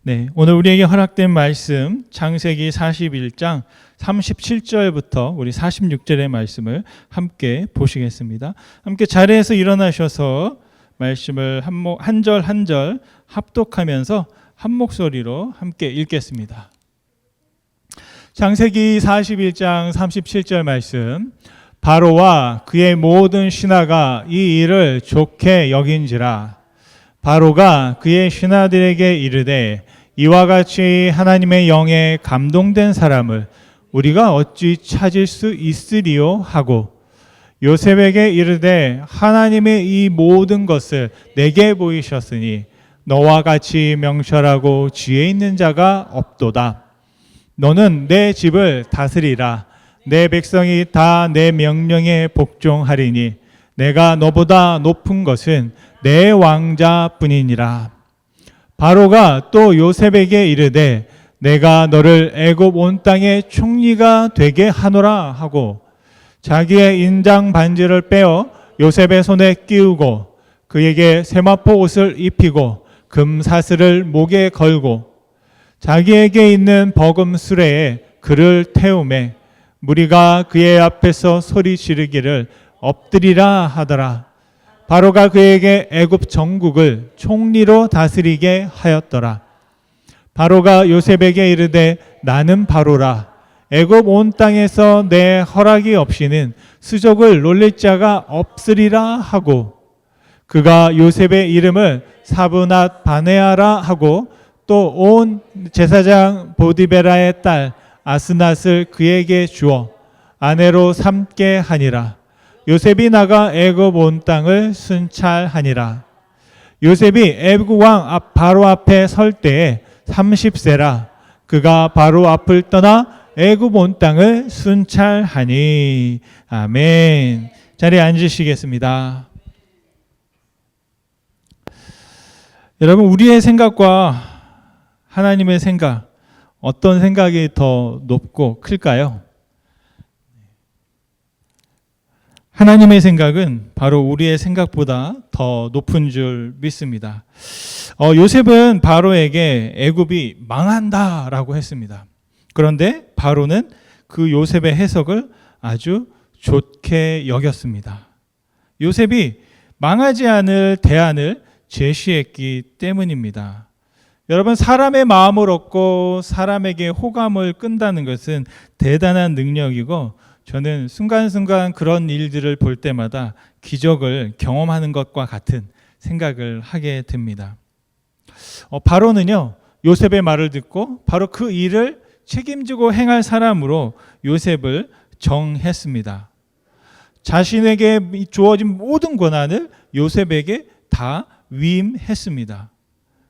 네, 오늘 우리에게 허락된 말씀 창세기 41장 37절부터 우리 46절의 말씀을 함께 보시겠습니다. 함께 자리에서 일어나셔서 말씀을 한 절 한 절 합독하면서 한 목소리로 함께 읽겠습니다. 창세기 41장 37절 말씀. 바로와 그의 모든 신하가 이 일을 좋게 여긴지라. 바로가 그의 신하들에게 이르되 이와 같이 하나님의 영에 감동된 사람을 우리가 어찌 찾을 수 있으리요 하고 요셉에게 이르되 하나님의 이 모든 것을 내게 보이셨으니 너와 같이 명철하고 지혜 있는 자가 없도다. 너는 내 집을 다스리라. 내 백성이 다 내 명령에 복종하리니 내가 너보다 높은 것은 내 왕자뿐이니라. 바로가 또 요셉에게 이르되 내가 너를 애굽 온 땅의 총리가 되게 하노라 하고 자기의 인장 반지를 빼어 요셉의 손에 끼우고 그에게 세마포 옷을 입히고 금 사슬을 목에 걸고 자기에게 있는 버금 수레에 그를 태우매 무리가 그의 앞에서 소리 지르기를 엎드리라 하더라. 바로가 그에게 애굽 전국을 총리로 다스리게 하였더라. 바로가 요셉에게 이르되 나는 바로라. 애굽 온 땅에서 내 허락이 없이는 수족을 놀릴 자가 없으리라 하고 그가 요셉의 이름을 사브낫 바네아라 하고 또 온 제사장 보디베라의 딸 아스낫을 그에게 주어 아내로 삼게 하니라. 요셉이 나가 애굽 온 땅을 순찰하니라. 요셉이 애굽 왕 바로 앞에 설 때에 30세라. 그가 바로 앞을 떠나 애굽 온 땅을 순찰하니. 아멘. 자리에 앉으시겠습니다. 여러분, 우리의 생각과 하나님의 생각, 어떤 생각이 더 높고 클까요? 하나님의 생각은 바로 우리의 생각보다 더 높은 줄 믿습니다. 요셉은 바로에게 애굽이 망한다라고 했습니다. 그런데 바로는 그 요셉의 해석을 아주 좋게 여겼습니다. 요셉이 망하지 않을 대안을 제시했기 때문입니다. 여러분, 사람의 마음을 얻고 사람에게 호감을 끈다는 것은 대단한 능력이고 저는 순간순간 그런 일들을 볼 때마다 기적을 경험하는 것과 같은 생각을 하게 됩니다. 바로는요, 요셉의 말을 듣고 바로 그 일을 책임지고 행할 사람으로 요셉을 정했습니다. 자신에게 주어진 모든 권한을 요셉에게 다 위임했습니다.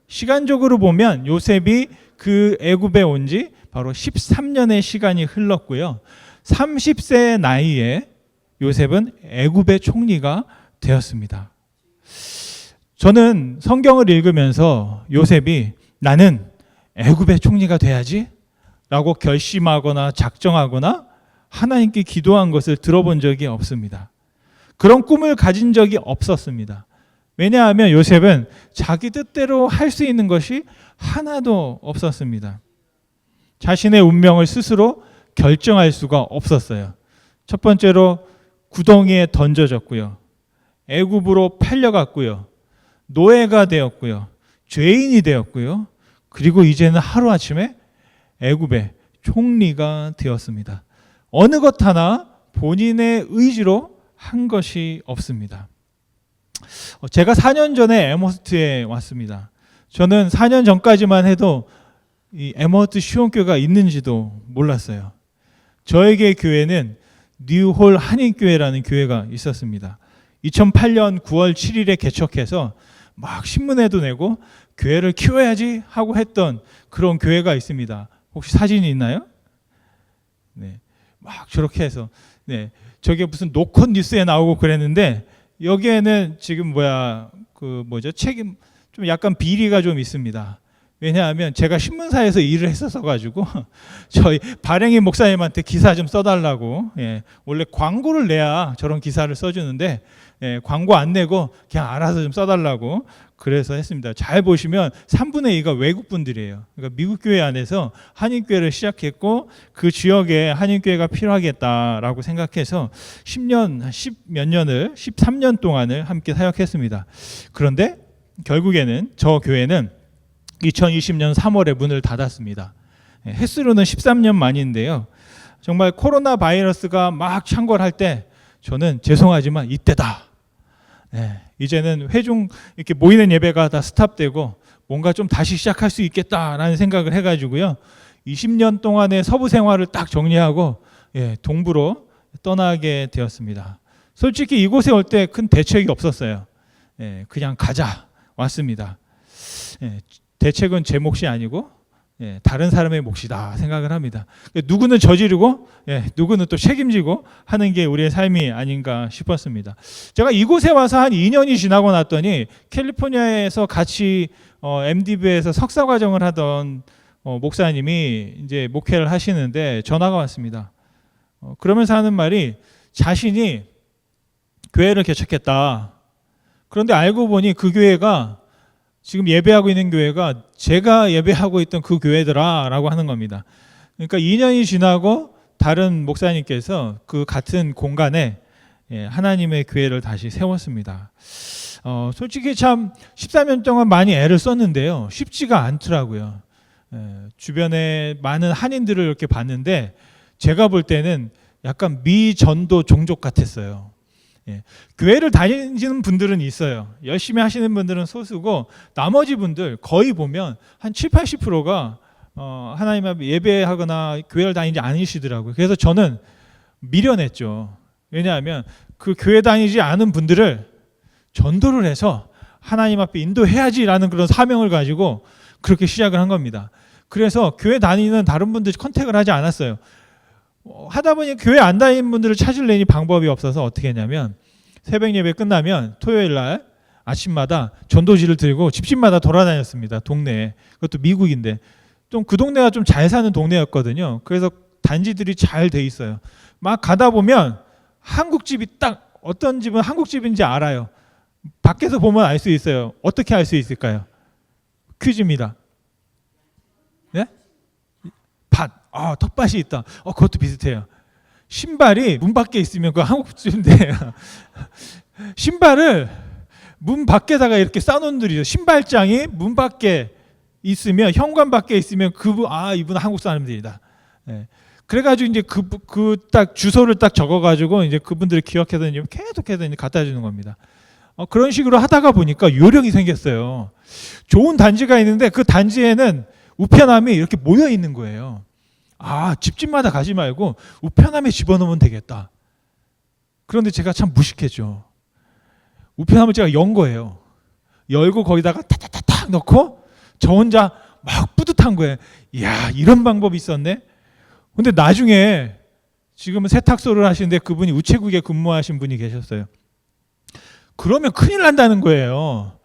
시간적으로 보면 요셉이 그 애굽에 온 지 바로 13년의 시간이 흘렀고요. 30세의 나이에 요셉은 애굽의 총리가 되었습니다. 저는 성경을 읽으면서 요셉이 나는 애굽의 총리가 돼야지 라고 결심하거나 작정하거나 하나님께 기도한 것을 들어본 적이 없습니다. 그런 꿈을 가진 적이 없었습니다. 왜냐하면 요셉은 자기 뜻대로 할 수 있는 것이 하나도 없었습니다. 자신의 운명을 스스로 결정할 수가 없었어요. 첫 번째로 구덩이에 던져졌고요. 애굽으로 팔려갔고요. 노예가 되었고요. 죄인이 되었고요. 그리고 이제는 하루아침에 애굽의 총리가 되었습니다. 어느 것 하나 본인의 의지로 한 것이 없습니다. 제가 4년 전에 에머스트에 왔습니다. 저는 4년 전까지만 해도 이 에머스트 시온교회가 있는지도 몰랐어요. 저에게 교회는 뉴홀 한인교회라는 교회가 있었습니다. 2008년 9월 7일에 개척해서 막 신문에도 내고 교회를 키워야지 하고 했던 그런 교회가 있습니다. 혹시 사진이 있나요? 네, 막 저렇게 해서 저게 무슨 노컷 뉴스에 나오고 그랬는데 여기에는 지금 책임 좀 약간 비리가 좀 있습니다. 왜냐하면 제가 신문사에서 일을 했었어 가지고 저희 발행인 목사님한테 기사 좀 써달라고 원래 광고를 내야 저런 기사를 써주는데 광고 안 내고 그냥 알아서 좀 써달라고 그래서 했습니다. 잘 보시면 3분의 2가 외국 분들이에요. 그러니까 미국 교회 안에서 한인교회를 시작했고 그 지역에 한인교회가 필요하겠다라고 생각해서 10년, 10몇 년을 13년 동안을 함께 사역했습니다. 그런데 결국에는 저 교회는 2020년 3월에 문을 닫았습니다. 횟수로는 13년 만인데요. 정말 코로나 바이러스가 막 창궐할 때 저는 죄송하지만 이때다. 이제는 회중 이렇게 모이는 예배가 다 스탑되고 뭔가 좀 다시 시작할 수 있겠다라는 생각을 해가지고요. 20년 동안의 서부 생활을 딱 정리하고 동부로 떠나게 되었습니다. 솔직히 이곳에 올 때 큰 대책이 없었어요. 그냥 가자 왔습니다. 대책은 제 몫이 아니고 다른 사람의 몫이다 생각을 합니다. 누구는 저지르고 누구는 또 책임지고 하는 게 우리의 삶이 아닌가 싶었습니다. 제가 이곳에 와서 한 2년이 지나고 났더니 캘리포니아에서 같이 MDB에서 석사 과정을 하던 목사님이 이제 목회를 하시는데 전화가 왔습니다. 그러면서 하는 말이 자신이 교회를 개척했다. 그런데 알고 보니 그 교회가 지금 예배하고 있는 교회가 제가 예배하고 있던 그 교회더라라고 하는 겁니다. 그러니까 2년이 지나고 다른 목사님께서 그 같은 공간에 하나님의 교회를 다시 세웠습니다. 솔직히 참 14년 동안 많이 애를 썼는데요. 쉽지가 않더라고요. 주변에 많은 한인들을 이렇게 봤는데 제가 볼 때는 약간 미전도 종족 같았어요. 교회를 다니시는 분들은 있어요. 열심히 하시는 분들은 소수고 나머지 분들 거의 보면 한 7, 80%가 하나님 앞에 예배하거나 교회를 다니지 않으시더라고요. 그래서 저는 미련했죠. 왜냐하면 그 교회 다니지 않은 분들을 전도를 해서 하나님 앞에 인도해야지라는 그런 사명을 가지고 그렇게 시작을 한 겁니다. 그래서 교회 다니는 다른 분들 컨택을 하지 않았어요. 하다 보니 교회 안 다니는 분들을 찾으려니 방법이 없어서 어떻게 했냐면 새벽 예배 끝나면 토요일 날 아침마다 전도지를 들고 집집마다 돌아다녔습니다. 동네에. 그것도 미국인데 좀 그 동네가 좀 잘 사는 동네였거든요. 그래서 단지들이 잘 돼 있어요. 막 가다 보면 한국집이 딱 어떤 집은 한국집인지 알아요. 밖에서 보면 알 수 있어요. 어떻게 알 수 있을까요? 퀴즈입니다. 네? 밭. 텃밭이 있다. 그것도 비슷해요. 신발이 문 밖에 있으면 그거 한국집인데 신발을 문 밖에다가 이렇게 싸놓은 들이죠. 신발장이 문 밖에 있으면 현관 밖에 있으면 이분은 한국 사람들이다. 그래가지고 이제 그 딱 주소를 딱 적어가지고 이제 그분들을 기억해서 이제 계속해서 이제 갖다 주는 겁니다. 그런 식으로 하다가 보니까 요령이 생겼어요. 좋은 단지가 있는데 그 단지에는 우편함이 이렇게 모여 있는 거예요. 집집마다 가지 말고 우편함에 집어넣으면 되겠다. 그런데 제가 참 무식했죠. 우편함을 제가 연 거예요. 열고 거기다가 타타타탁 넣고 저 혼자 막 뿌듯한 거예요. 이야, 이런 방법이 있었네. 근데 나중에 지금은 세탁소를 하시는데 그분이 우체국에 근무하신 분이 계셨어요. 그러면 큰일 난다는 거예요.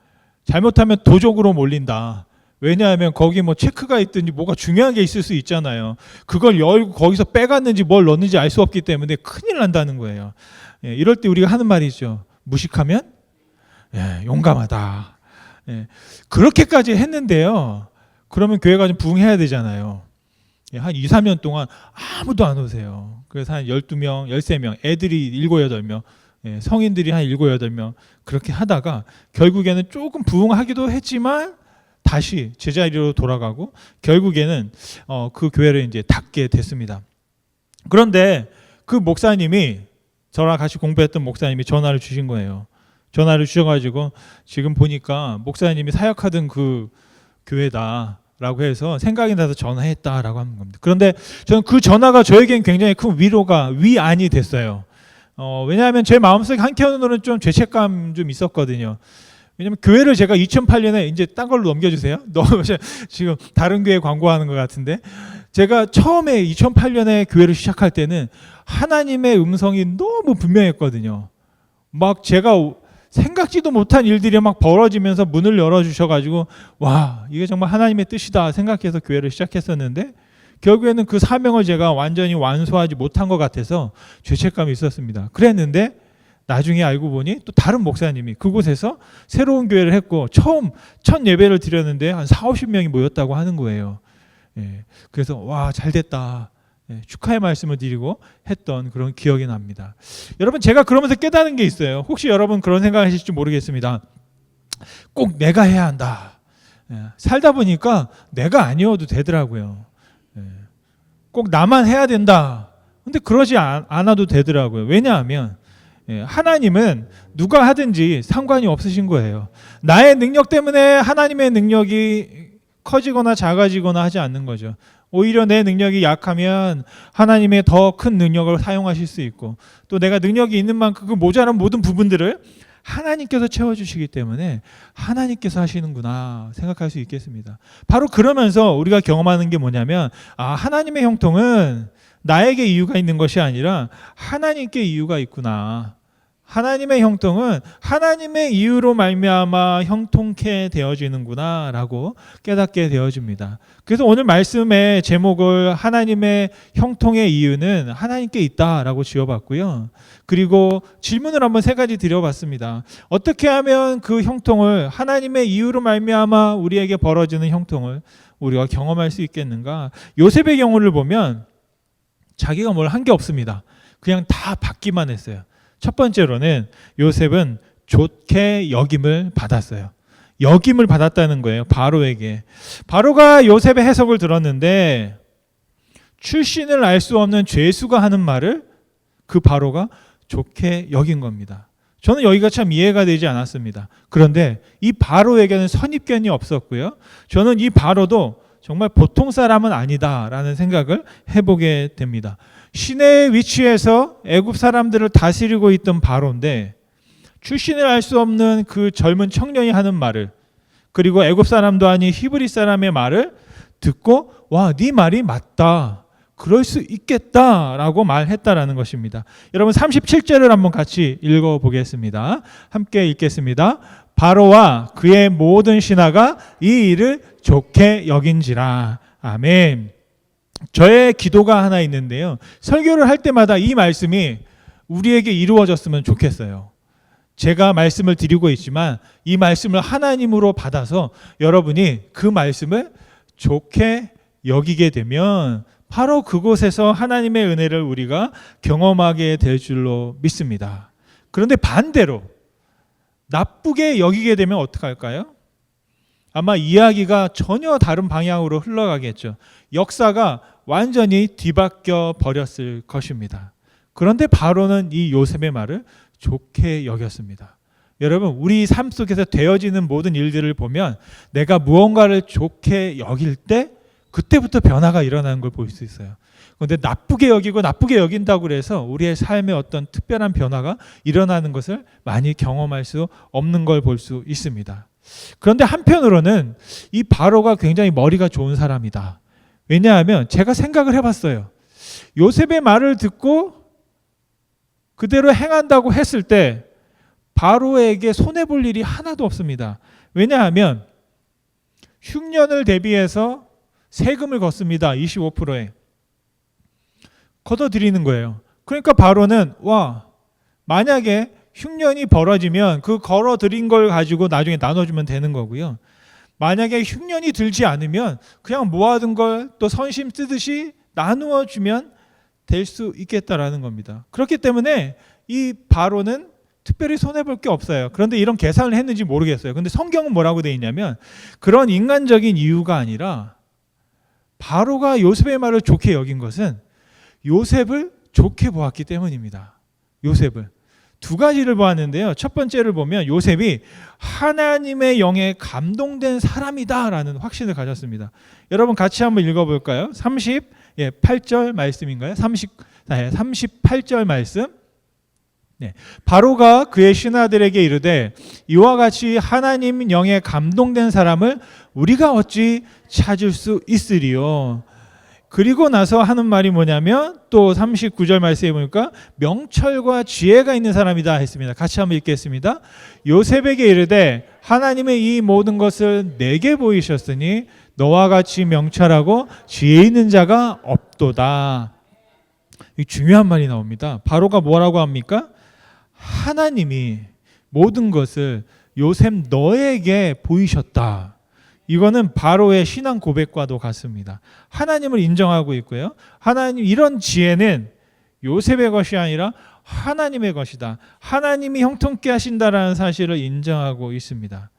잘못하면 도적으로 몰린다. 왜냐하면 거기 뭐 체크가 있든지 뭐가 중요한 게 있을 수 있잖아요. 그걸 열고 거기서 빼갔는지 뭘 넣는지 알 수 없기 때문에 큰일 난다는 거예요. 이럴 때 우리가 하는 말이 있죠. 무식하면 용감하다. 그렇게까지 했는데요. 그러면 교회가 좀 부흥해야 되잖아요. 한 2, 3년 동안 아무도 안 오세요. 그래서 한 12명, 13명, 애들이 7, 8명, 성인들이 한 7, 8명 그렇게 하다가 결국에는 조금 부흥하기도 했지만 다시 제자리로 돌아가고 결국에는 그 교회를 이제 닫게 됐습니다. 그런데 그 목사님이 저랑 같이 공부했던 목사님이 전화를 주신 거예요. 전화를 주셔가지고 지금 보니까 목사님이 사역하던 그 교회다라고 해서 생각이 나서 전화했다라고 하는 겁니다. 그런데 저는 그 전화가 저에겐 굉장히 큰 위안이 됐어요. 왜냐하면 제 마음속에 한켠으로는 좀 죄책감 좀 있었거든요. 왜냐면 교회를 제가 2008년에 이제 딴 걸로 넘겨주세요. 너무 지금 다른 교회 광고하는 것 같은데 제가 처음에 2008년에 교회를 시작할 때는 하나님의 음성이 너무 분명했거든요. 막 제가 생각지도 못한 일들이 막 벌어지면서 문을 열어주셔가지고 와 이게 정말 하나님의 뜻이다 생각해서 교회를 시작했었는데 결국에는 그 사명을 제가 완전히 완수하지 못한 것 같아서 죄책감이 있었습니다. 그랬는데 나중에 알고 보니 또 다른 목사님이 그곳에서 새로운 교회를 했고 첫 예배를 드렸는데 한 40-50명이 모였다고 하는 거예요. 예, 그래서 와, 잘 됐다. 예, 축하의 말씀을 드리고 했던 그런 기억이 납니다. 여러분, 제가 그러면서 깨달은 게 있어요. 혹시 여러분 그런 생각하실지 모르겠습니다. 꼭 내가 해야 한다. 예, 살다 보니까 내가 아니어도 되더라고요. 예, 꼭 나만 해야 된다. 근데 그러지 않아도 되더라고요. 왜냐하면 하나님은 누가 하든지 상관이 없으신 거예요. 나의 능력 때문에 하나님의 능력이 커지거나 작아지거나 하지 않는 거죠. 오히려 내 능력이 약하면 하나님의 더 큰 능력을 사용하실 수 있고, 또 내가 능력이 있는 만큼 그 모자란 모든 부분들을 하나님께서 채워주시기 때문에 하나님께서 하시는구나 생각할 수 있겠습니다. 바로 그러면서 우리가 경험하는 게 뭐냐면, 하나님의 형통은 나에게 이유가 있는 것이 아니라 하나님께 이유가 있구나. 하나님의 형통은 하나님의 이유로 말미암아 형통케 되어지는구나 라고 깨닫게 되어집니다. 그래서 오늘 말씀의 제목을 하나님의 형통의 이유는 하나님께 있다라고 지어봤고요. 그리고 질문을 한번 3가지 드려봤습니다. 어떻게 하면 그 형통을, 하나님의 이유로 말미암아 우리에게 벌어지는 형통을 우리가 경험할 수 있겠는가? 요셉의 경우를 보면 자기가 뭘 한 게 없습니다. 그냥 다 받기만 했어요. 첫 번째로는 요셉은 좋게 여김을 받았어요. 여김을 받았다는 거예요. 바로에게. 바로가 요셉의 해석을 들었는데 출신을 알 수 없는 죄수가 하는 말을 그 바로가 좋게 여긴 겁니다. 저는 여기가 참 이해가 되지 않았습니다. 그런데 이 바로에게는 선입견이 없었고요. 저는 이 바로도 정말 보통 사람은 아니다라는 생각을 해보게 됩니다. 시내의 위치에서 애굽 사람들을 다스리고 있던 바로인데 출신을 알 수 없는 그 젊은 청년이 하는 말을, 그리고 애굽 사람도 아닌 히브리 사람의 말을 듣고 와, 네 말이 맞다. 그럴 수 있겠다라고 말했다라는 것입니다. 여러분 37절을 한번 같이 읽어보겠습니다. 함께 읽겠습니다. 바로와 그의 모든 신하가 이 일을 좋게 여긴지라. 아멘. 저의 기도가 하나 있는데요. 설교를 할 때마다 이 말씀이 우리에게 이루어졌으면 좋겠어요. 제가 말씀을 드리고 있지만 이 말씀을 하나님으로 받아서 여러분이 그 말씀을 좋게 여기게 되면 바로 그곳에서 하나님의 은혜를 우리가 경험하게 될 줄로 믿습니다. 그런데 반대로 나쁘게 여기게 되면 어떡할까요? 아마 이야기가 전혀 다른 방향으로 흘러가겠죠. 역사가 완전히 뒤바뀌어 버렸을 것입니다. 그런데 바로는 이 요셉의 말을 좋게 여겼습니다. 여러분, 우리 삶 속에서 되어지는 모든 일들을 보면 내가 무언가를 좋게 여길 때 그때부터 변화가 일어나는 걸 볼 수 있어요. 그런데 나쁘게 여기고 나쁘게 여긴다고 해서 우리의 삶에 어떤 특별한 변화가 일어나는 것을 많이 경험할 수 없는 걸 볼 수 있습니다. 그런데 한편으로는 이 바로가 굉장히 머리가 좋은 사람이다. 왜냐하면 제가 생각을 해봤어요. 요셉의 말을 듣고 그대로 행한다고 했을 때 바로에게 손해볼 일이 하나도 없습니다. 왜냐하면 흉년을 대비해서 세금을 걷습니다. 25%에. 걷어들이는 거예요. 그러니까 바로는 만약에 흉년이 벌어지면 그 걸어들인 걸 가지고 나중에 나눠주면 되는 거고요. 만약에 흉년이 들지 않으면 그냥 모아둔 걸 또 선심 쓰듯이 나누어 주면 될 수 있겠다라는 겁니다. 그렇기 때문에 이 바로는 특별히 손해볼 게 없어요. 그런데 이런 계산을 했는지 모르겠어요. 근데 성경은 뭐라고 되어 있냐면 그런 인간적인 이유가 아니라 바로가 요셉의 말을 좋게 여긴 것은 요셉을 좋게 보았기 때문입니다. 요셉을. 2가지를 보았는데요. 첫 번째를 보면 요셉이 하나님의 영에 감동된 사람이다라는 확신을 가졌습니다. 여러분 같이 한번 읽어볼까요? 38절 말씀인가요? 38절 말씀. 바로가 그의 신하들에게 이르되 이와 같이 하나님 영에 감동된 사람을 우리가 어찌 찾을 수 있으리요. 그리고 나서 하는 말이 뭐냐면 또 39절 말씀에 보니까 명철과 지혜가 있는 사람이다 했습니다. 같이 한번 읽겠습니다. 요셉에게 이르되 하나님의 이 모든 것을 내게 보이셨으니 너와 같이 명철하고 지혜 있는 자가 없도다. 이 중요한 말이 나옵니다. 바로가 뭐라고 합니까? 하나님이 모든 것을 요셉 너에게 보이셨다. 이거는 바로의 신앙 고백과도 같습니다. 하나님을 인정하고 있고요. 하나님 이런 지혜는 요셉의 것이 아니라 하나님의 것이다. 하나님이 형통케 하신다라는 사실을 인정하고 있습니다.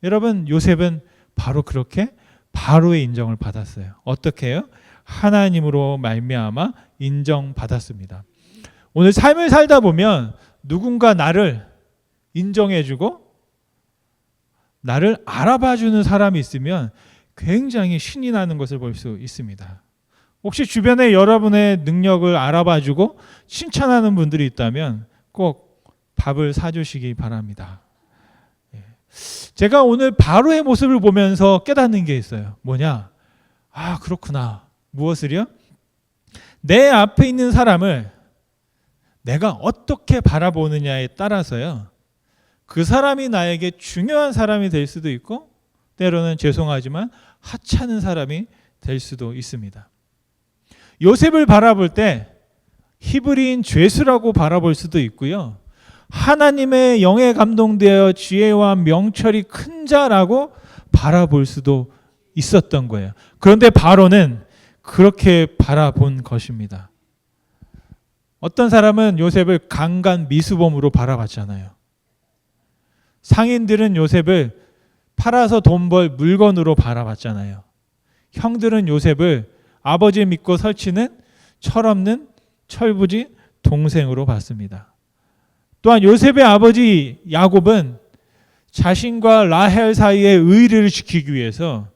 여러분, 요셉은 바로 그렇게 바로의 인정을 받았어요. 어떻게 해요? 하나님으로 말미암아 인정받았습니다. 오늘 삶을 살다 보면 누군가 나를 인정해주고 나를 알아봐주는 사람이 있으면 굉장히 신이 나는 것을 볼 수 있습니다. 혹시 주변에 여러분의 능력을 알아봐주고 칭찬하는 분들이 있다면 꼭 밥을 사주시기 바랍니다. 제가 오늘 바로의 모습을 보면서 깨닫는 게 있어요. 뭐냐? 아, 그렇구나. 무엇을요? 내 앞에 있는 사람을 내가 어떻게 바라보느냐에 따라서요, 그 사람이 나에게 중요한 사람이 될 수도 있고 때로는 죄송하지만 하찮은 사람이 될 수도 있습니다. 요셉을 바라볼 때 히브리인 죄수라고 바라볼 수도 있고요, 하나님의 영에 감동되어 지혜와 명철이 큰 자라고 바라볼 수도 있었던 거예요. 그런데 바로는 그렇게 바라본 것입니다. 어떤 사람은 요셉을 강간 미수범으로 바라봤잖아요. 상인들은 요셉을 팔아서 돈 벌 물건으로 바라봤잖아요. 형들은 요셉을 아버지 믿고 설치는 철없는 철부지 동생으로 봤습니다. 또한 요셉의 아버지 야곱은 자신과 라헬 사이의 의리를 지키기 위해서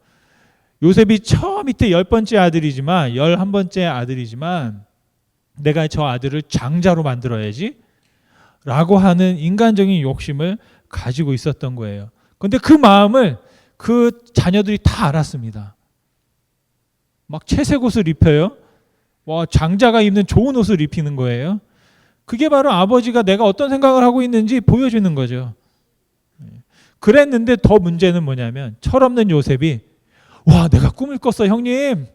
요셉이 처음 이때 10번째 아들이지만 11번째 아들이지만 내가 저 아들을 장자로 만들어야지 라고 하는 인간적인 욕심을 가지고 있었던 거예요. 그런데 그 마음을 그 자녀들이 다 알았습니다. 막 채색 옷을 입혀요. 장자가 입는 좋은 옷을 입히는 거예요. 그게 바로 아버지가 내가 어떤 생각을 하고 있는지 보여주는 거죠. 그랬는데 더 문제는 뭐냐면 철없는 요셉이 와, 내가 꿈을 꿨어, 형님.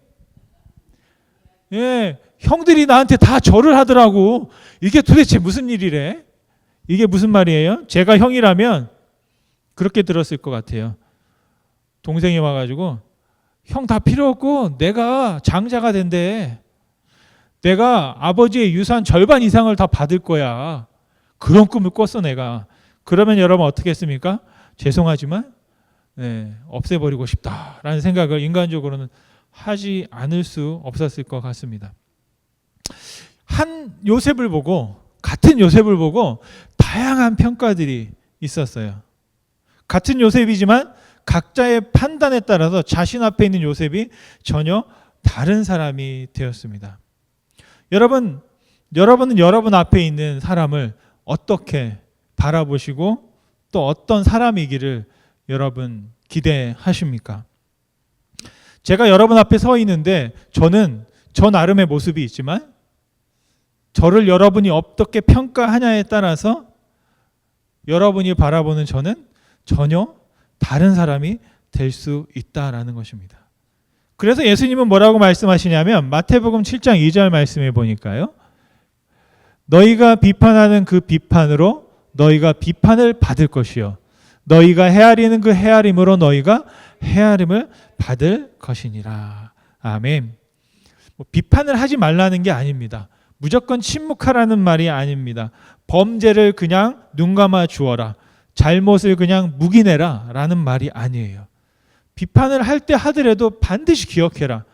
형들이 나한테 다 절을 하더라고. 이게 도대체 무슨 일이래? 이게 무슨 말이에요? 제가 형이라면 그렇게 들었을 것 같아요. 동생이 와가지고 형 다 필요 없고 내가 장자가 된대. 내가 아버지의 유산 절반 이상을 다 받을 거야. 그런 꿈을 꿨어 내가. 그러면 여러분 어떻게 했습니까? 죄송하지만 없애버리고 싶다라는 생각을 인간적으로는 하지 않을 수 없었을 것 같습니다. 같은 요셉을 보고 다양한 평가들이 있었어요. 같은 요셉이지만 각자의 판단에 따라서 자신 앞에 있는 요셉이 전혀 다른 사람이 되었습니다. 여러분은 여러분 앞에 있는 사람을 어떻게 바라보시고 또 어떤 사람이기를 여러분 기대하십니까? 제가 여러분 앞에 서 있는데 저는 저 나름의 모습이 있지만 저를 여러분이 어떻게 평가하냐에 따라서 여러분이 바라보는 저는 전혀 다른 사람이 될 수 있다라는 것입니다. 그래서 예수님은 뭐라고 말씀하시냐면 마태복음 7장 2절 말씀에 보니까요, 너희가 비판하는 그 비판으로 너희가 비판을 받을 것이요 너희가 헤아리는 그 헤아림으로 너희가 헤아림을 받을 것이니라. 아멘. 비판을 하지 말라는 게 아닙니다. 무조건 침묵하라는 말이 아닙니다. 범죄를 그냥 눈 감아 주어라. 잘못을 그냥 묵인해라 라는 말이 아니에요. 비판을 할 때 하더라도 반드시 기억해라.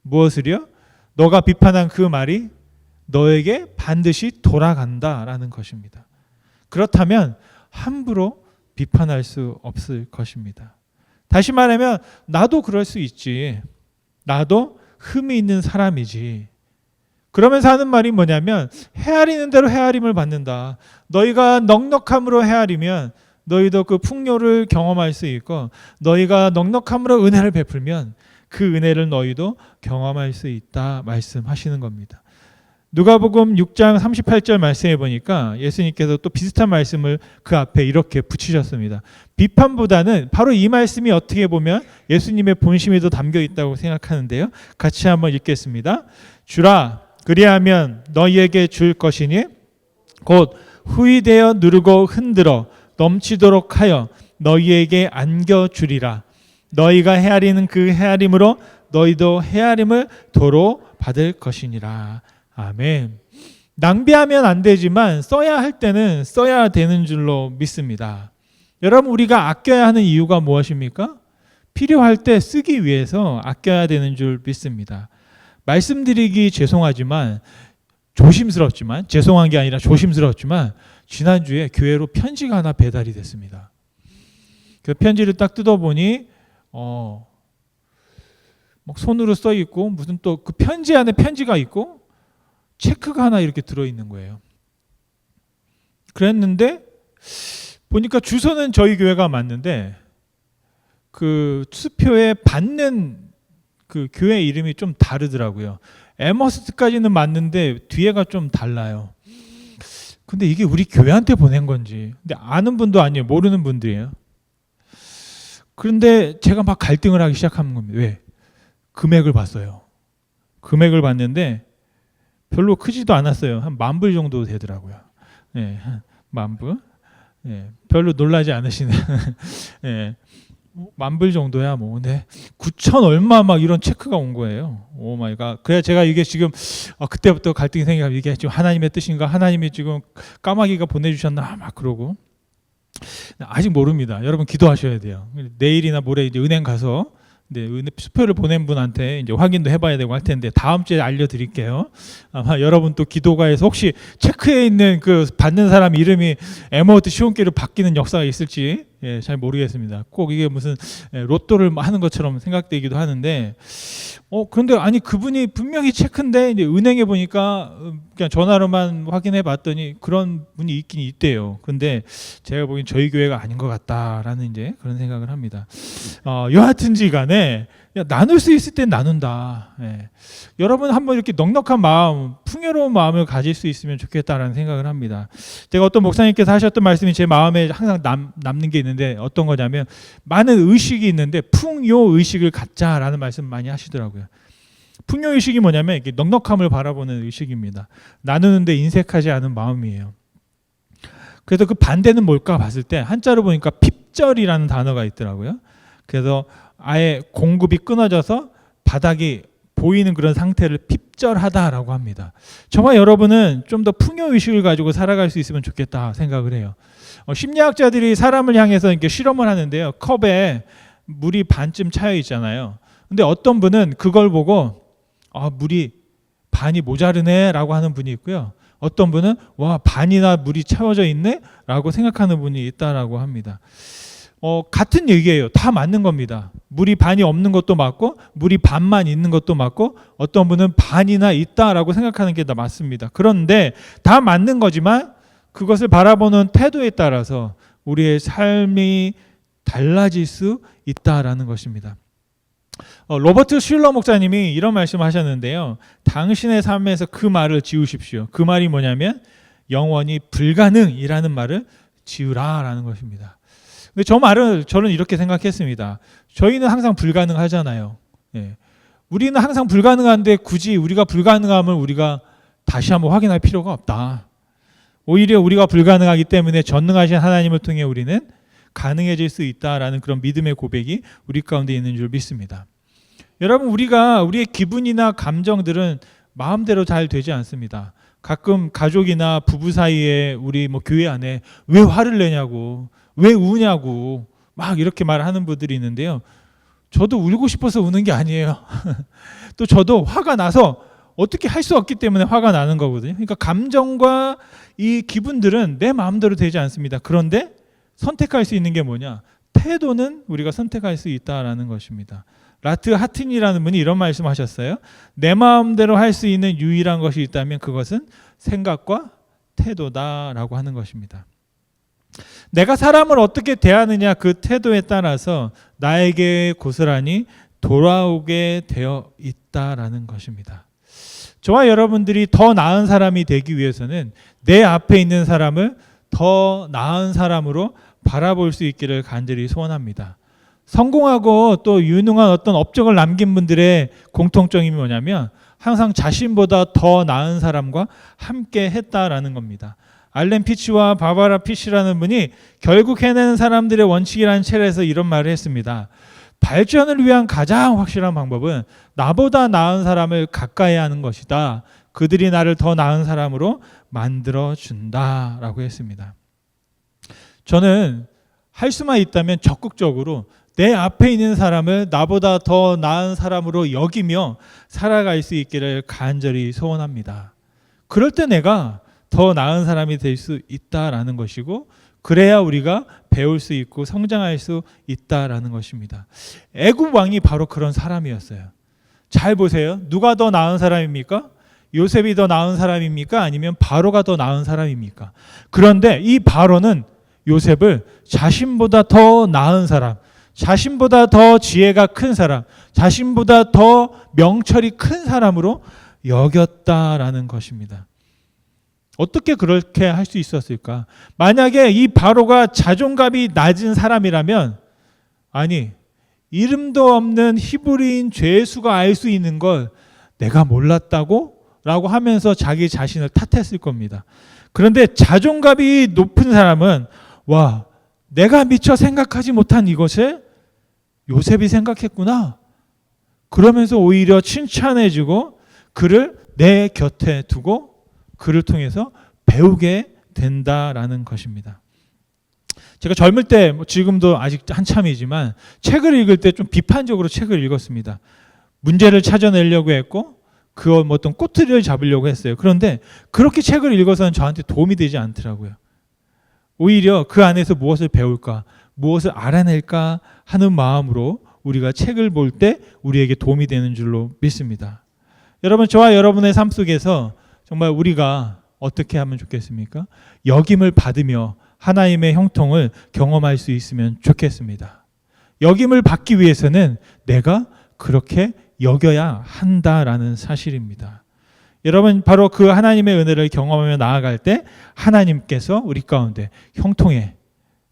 무엇을요? 너가 비판한 그 말이 너에게 반드시 돌아간다라는 것입니다. 그렇다면 함부로 비판할 수 없을 것입니다. 다시 말하면 나도 그럴 수 있지. 나도 흠이 있는 사람이지. 그러면서 하는 말이 뭐냐면 헤아리는 대로 헤아림을 받는다. 너희가 넉넉함으로 헤아리면 너희도 그 풍요를 경험할 수 있고 너희가 넉넉함으로 은혜를 베풀면 그 은혜를 너희도 경험할 수 있다 말씀하시는 겁니다. 누가복음 6장 38절 말씀해 보니까 예수님께서 또 비슷한 말씀을 그 앞에 이렇게 붙이셨습니다. 비판보다는 바로 이 말씀이 어떻게 보면 예수님의 본심이 더 담겨 있다고 생각하는데요. 같이 한번 읽겠습니다. 주라, 그리하면 너희에게 줄 것이니 곧 후이되어 누르고 흔들어 넘치도록 하여 너희에게 안겨주리라. 너희가 헤아리는 그 헤아림으로 너희도 헤아림을 도로 받을 것이니라. 아멘. 낭비하면 안 되지만 써야 할 때는 써야 되는 줄로 믿습니다. 여러분, 우리가 아껴야 하는 이유가 무엇입니까? 필요할 때 쓰기 위해서 아껴야 되는 줄 믿습니다. 말씀드리기 죄송하지만 죄송한 게 아니라 조심스러웠지만 지난주에 교회로 편지가 하나 배달이 됐습니다. 그 편지를 딱 뜯어보니 막 손으로 써 있고 무슨 또 그 편지 안에 편지가 있고 체크가 하나 이렇게 들어있는 거예요. 그랬는데 보니까 주소는 저희 교회가 맞는데 그 수표에 받는 그 교회 이름이 좀 다르더라고요. 에머스트까지는 맞는데 뒤에가 좀 달라요. 근데 이게 우리 교회한테 보낸 건지, 근데 아는 분도 아니에요. 모르는 분들이에요. 그런데 제가 막 갈등을 하기 시작하는 겁니다. 왜? 금액을 봤어요. 금액을 봤는데 별로 크지도 않았어요. 한 10,000불 정도 되더라고요. 네, 한 10,000불. 네, 별로 놀라지 않으시네. 네, 10,000불 정도야 뭐. 근데 9,000 얼마 막 이런 체크가 온 거예요. 오 마이 갓. 그래 제가 이게 지금 그때부터 갈등이 생겨서 이게 지금 하나님의 뜻인가? 하나님이 지금 까마귀가 보내주셨나? 막 그러고. 아직 모릅니다. 여러분 기도하셔야 돼요. 내일이나 모레 이제 은행 가서 수표를 보낸 분한테 이제 확인도 해봐야 되고 할 텐데 다음 주에 알려드릴게요. 아마 여러분 또 기도가에서 혹시 체크에 있는 그 받는 사람 이름이 에머트 시온길을 바뀌는 역사가 있을지 잘 모르겠습니다. 꼭 이게 무슨 로또를 하는 것처럼 생각되기도 하는데 그런데 아니 그분이 분명히 체크인데 이제 은행에 보니까 그냥 전화로만 확인해 봤더니 그런 분이 있긴 있대요. 근데 제가 보기엔 저희 교회가 아닌 것 같다라는 이제 그런 생각을 합니다. 여하튼지 간에 나눌 수 있을 땐 나눈다. 여러분 한번 이렇게 넉넉한 마음, 풍요로운 마음을 가질 수 있으면 좋겠다라는 생각을 합니다. 제가 어떤 목사님께서 하셨던 말씀이 제 마음에 항상 남는 게 있는데 어떤 거냐면 많은 의식이 있는데 풍요의식을 갖자라는 말씀 많이 하시더라고요. 풍요의식이 뭐냐면 이렇게 넉넉함을 바라보는 의식입니다. 나누는데 인색하지 않은 마음이에요. 그래서 그 반대는 뭘까 봤을 때 한자로 보니까 핍절이라는 단어가 있더라고요. 그래서 아예 공급이 끊어져서 바닥이 보이는 그런 상태를 핍절하다라고 합니다. 저와 여러분은 좀 더 풍요의식을 가지고 살아갈 수 있으면 좋겠다 생각을 해요. 심리학자들이 사람을 향해서 이렇게 실험을 하는데요. 컵에 물이 반쯤 차여 있잖아요. 근데 어떤 분은 그걸 보고 물이 반이 모자르네 라고 하는 분이 있고요. 어떤 분은 와 반이나 물이 채워져 있네 라고 생각하는 분이 있다라고 합니다. 같은 얘기예요. 다 맞는 겁니다. 물이 반이 없는 것도 맞고 물이 반만 있는 것도 맞고 어떤 분은 반이나 있다라고 생각하는 게 다 맞습니다. 그런데 다 맞는 거지만 그것을 바라보는 태도에 따라서 우리의 삶이 달라질 수 있다라는 것입니다. 로버트 슐러 목사님이 이런 말씀을 하셨는데요. 당신의 삶에서 그 말을 지우십시오. 그 말이 뭐냐면 영원히 불가능이라는 말을 지우라라는 것입니다. 근데 저 말을 저는 이렇게 생각했습니다. 저희는 항상 불가능하잖아요. 우리는 항상 불가능한데 굳이 우리가 불가능함을 우리가 다시 한번 확인할 필요가 없다. 오히려 우리가 불가능하기 때문에 전능하신 하나님을 통해 우리는 가능해질 수 있다라는 그런 믿음의 고백이 우리 가운데 있는 줄 믿습니다. 여러분 우리의 기분이나 감정들은 마음대로 잘 되지 않습니다. 가끔 가족이나 부부 사이에 우리 교회 안에 왜 화를 내냐고 왜 우냐고 막 이렇게 말하는 분들이 있는데요. 저도 울고 싶어서 우는 게 아니에요. 또 저도 화가 나서 어떻게 할 수 없기 때문에 화가 나는 거거든요. 그러니까 감정과 이 기분들은 내 마음대로 되지 않습니다. 그런데 선택할 수 있는 게 뭐냐? 태도는 우리가 선택할 수 있다라는 것입니다. 라트 하틴이라는 분이 이런 말씀하셨어요. 내 마음대로 할 수 있는 유일한 것이 있다면 그것은 생각과 태도다라고 하는 것입니다. 내가 사람을 어떻게 대하느냐 그 태도에 따라서 나에게 고스란히 돌아오게 되어 있다라는 것입니다. 저와 여러분들이 더 나은 사람이 되기 위해서는 내 앞에 있는 사람을 더 나은 사람으로 바라볼 수 있기를 간절히 소원합니다. 성공하고 또 유능한 어떤 업적을 남긴 분들의 공통점이 뭐냐면 항상 자신보다 더 나은 사람과 함께 했다라는 겁니다. 알렌 피치와 바바라 피치라는 분이 결국 해내는 사람들의 원칙이라는 책에서 이런 말을 했습니다. 발전을 위한 가장 확실한 방법은 나보다 나은 사람을 가까이 하는 것이다. 그들이 나를 더 나은 사람으로 만들어준다라고 했습니다. 저는 할 수만 있다면 적극적으로 내 앞에 있는 사람을 나보다 더 나은 사람으로 여기며 살아갈 수 있기를 간절히 소원합니다. 그럴 때 내가 더 나은 사람이 될 수 있다라는 것이고, 그래야 우리가 배울 수 있고 성장할 수 있다라는 것입니다. 애굽 왕이 바로 그런 사람이었어요. 잘 보세요. 누가 더 나은 사람입니까? 요셉이 더 나은 사람입니까? 아니면 바로가 더 나은 사람입니까? 그런데 이 바로는 요셉을 자신보다 더 나은 사람, 자신보다 더 지혜가 큰 사람, 자신보다 더 명철이 큰 사람으로 여겼다라는 것입니다. 어떻게 그렇게 할 수 있었을까? 만약에 이 바로가 자존감이 낮은 사람이라면, 아니, 이름도 없는 히브리인 죄수가 알 수 있는 걸 내가 몰랐다고? 라고 하면서 자기 자신을 탓했을 겁니다. 그런데 자존감이 높은 사람은, 와, 내가 미처 생각하지 못한 이것을 요셉이 생각했구나. 그러면서 오히려 칭찬해주고 그를 내 곁에 두고 그를 통해서 배우게 된다라는 것입니다. 제가 젊을 때, 지금도 아직 한참이지만 책을 읽을 때 좀 비판적으로 책을 읽었습니다. 문제를 찾아내려고 했고 그 어떤 꼬투리를 잡으려고 했어요. 그런데 그렇게 책을 읽어서는 저한테 도움이 되지 않더라고요. 오히려 그 안에서 무엇을 배울까, 무엇을 알아낼까 하는 마음으로 우리가 책을 볼 때 우리에게 도움이 되는 줄로 믿습니다. 여러분, 저와 여러분의 삶 속에서 정말 우리가 어떻게 하면 좋겠습니까? 여김을 받으며 하나님의 형통을 경험할 수 있으면 좋겠습니다. 여김을 받기 위해서는 내가 그렇게 여겨야 한다라는 사실입니다. 여러분, 바로 그 하나님의 은혜를 경험하며 나아갈 때 하나님께서 우리 가운데 형통의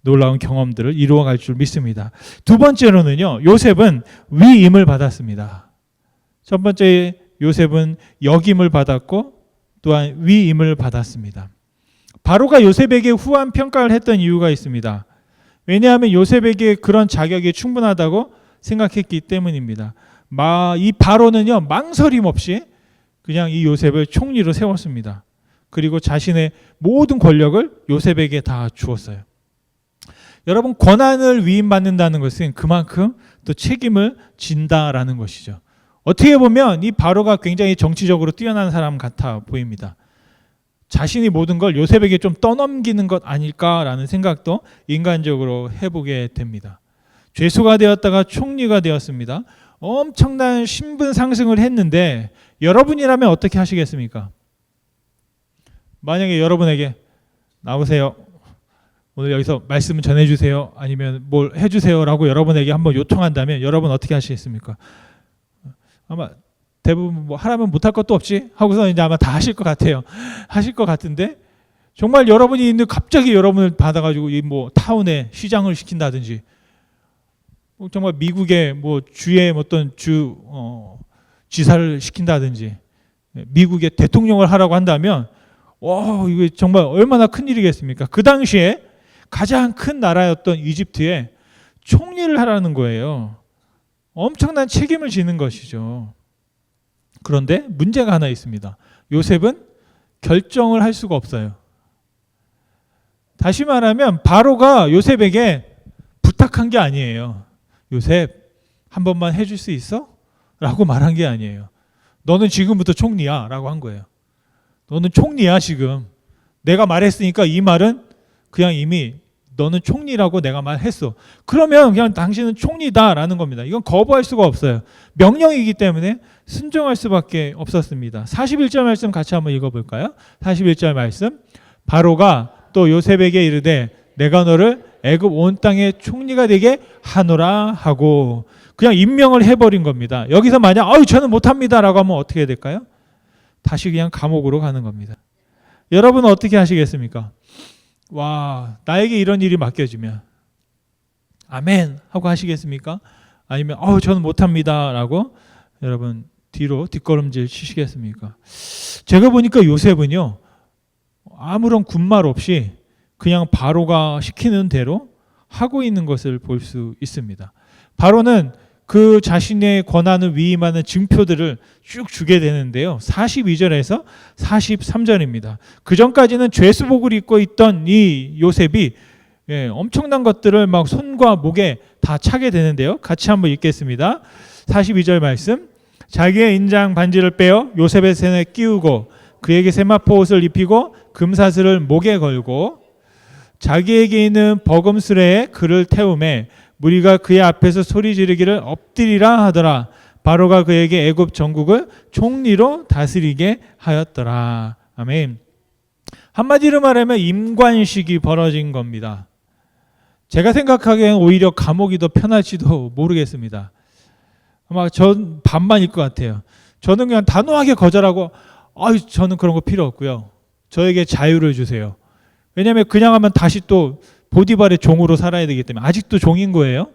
놀라운 경험들을 이루어갈 줄 믿습니다. 두 번째로는요, 요셉은 위임을 받았습니다. 첫 번째, 요셉은 역임을 받았고 또한 위임을 받았습니다. 바로가 요셉에게 후한 평가를 했던 이유가 있습니다. 왜냐하면 요셉에게 그런 자격이 충분하다고 생각했기 때문입니다. 이 바로는요, 망설임 없이 그냥 이 요셉을 총리로 세웠습니다. 그리고 자신의 모든 권력을 요셉에게 다 주었어요. 여러분, 권한을 위임받는다는 것은 그만큼 또 책임을 진다라는 것이죠. 어떻게 보면 이 바로가 굉장히 정치적으로 뛰어난 사람 같아 보입니다. 자신이 모든 걸 요셉에게 좀 떠넘기는 것 아닐까라는 생각도 인간적으로 해보게 됩니다. 죄수가 되었다가 총리가 되었습니다. 엄청난 신분 상승을 했는데 여러분이라면 어떻게 하시겠습니까? 만약에 여러분에게 나오세요, 오늘 여기서 말씀 전해주세요, 아니면 뭘 해주세요라고 여러분에게 한번 요청한다면 여러분 어떻게 하시겠습니까? 아마 대부분 뭐 하라면 못할 것도 없지 하고서 이제 아마 다 하실 것 같아요. 하실 것 같은데, 정말 여러분이 있는 갑자기 여러분을 받아가지고 이 뭐 타운에 시장을 시킨다든지, 정말 미국의 뭐 주의 어떤 지사를 시킨다든지, 미국의 대통령을 하라고 한다면, 이게 정말 얼마나 큰 일이겠습니까? 그 당시에 가장 큰 나라였던 이집트에 총리를 하라는 거예요. 엄청난 책임을 지는 것이죠. 그런데 문제가 하나 있습니다. 요셉은 결정을 할 수가 없어요. 다시 말하면 바로가 요셉에게 부탁한 게 아니에요. 요셉, 한 번만 해줄 수 있어? 라고 말한 게 아니에요. 너는 지금부터 총리야 라고 한 거예요. 너는 총리야 지금. 내가 말했으니까 이 말은 그냥 이미 너는 총리라고 내가 말했어. 그러면 그냥 당신은 총리다라는 겁니다. 이건 거부할 수가 없어요. 명령이기 때문에 순종할 수밖에 없었습니다. 41절 말씀 같이 한번 읽어볼까요? 41절 말씀. 바로가 또 요셉에게 이르되 내가 너를 애굽 온 땅의 총리가 되게 하노라 하고 그냥 임명을 해버린 겁니다. 여기서 만약 저는 못합니다라고 하면 어떻게 해야 될까요? 다시 그냥 감옥으로 가는 겁니다. 여러분은 어떻게 하시겠습니까? 와, 나에게 이런 일이 맡겨지면 아멘 하고 하시겠습니까? 아니면 저는 못합니다 라고 여러분 뒤로 뒷걸음질 치시겠습니까? 제가 보니까 요셉은요, 아무런 군말 없이 그냥 바로가 시키는 대로 하고 있는 것을 볼 수 있습니다. 바로는 그 자신의 권한을 위임하는 증표들을 쭉 주게 되는데요. 42절에서 43절입니다. 그 전까지는 죄수복을 입고 있던 이 요셉이 엄청난 것들을 막 손과 목에 다 차게 되는데요. 같이 한번 읽겠습니다. 42절 말씀. 자기의 인장 반지를 빼어 요셉의 손에 끼우고 그에게 세마포 옷을 입히고 금사슬을 목에 걸고 자기에게 있는 버금수레에 그를 태우매 무리가 그의 앞에서 소리 지르기를 엎드리라 하더라. 바로가 그에게 애굽 전국을 총리로 다스리게 하였더라. 아멘. 한마디로 말하면 임관식이 벌어진 겁니다. 제가 생각하기엔 오히려 감옥이 더 편할지도 모르겠습니다. 아마 전 반반일 것 같아요. 저는 그냥 단호하게 거절하고 저는 그런 거 필요 없고요. 저에게 자유를 주세요. 왜냐하면 그냥 하면 다시 또 보디발의 종으로 살아야 되기 때문에 아직도 종인 거예요.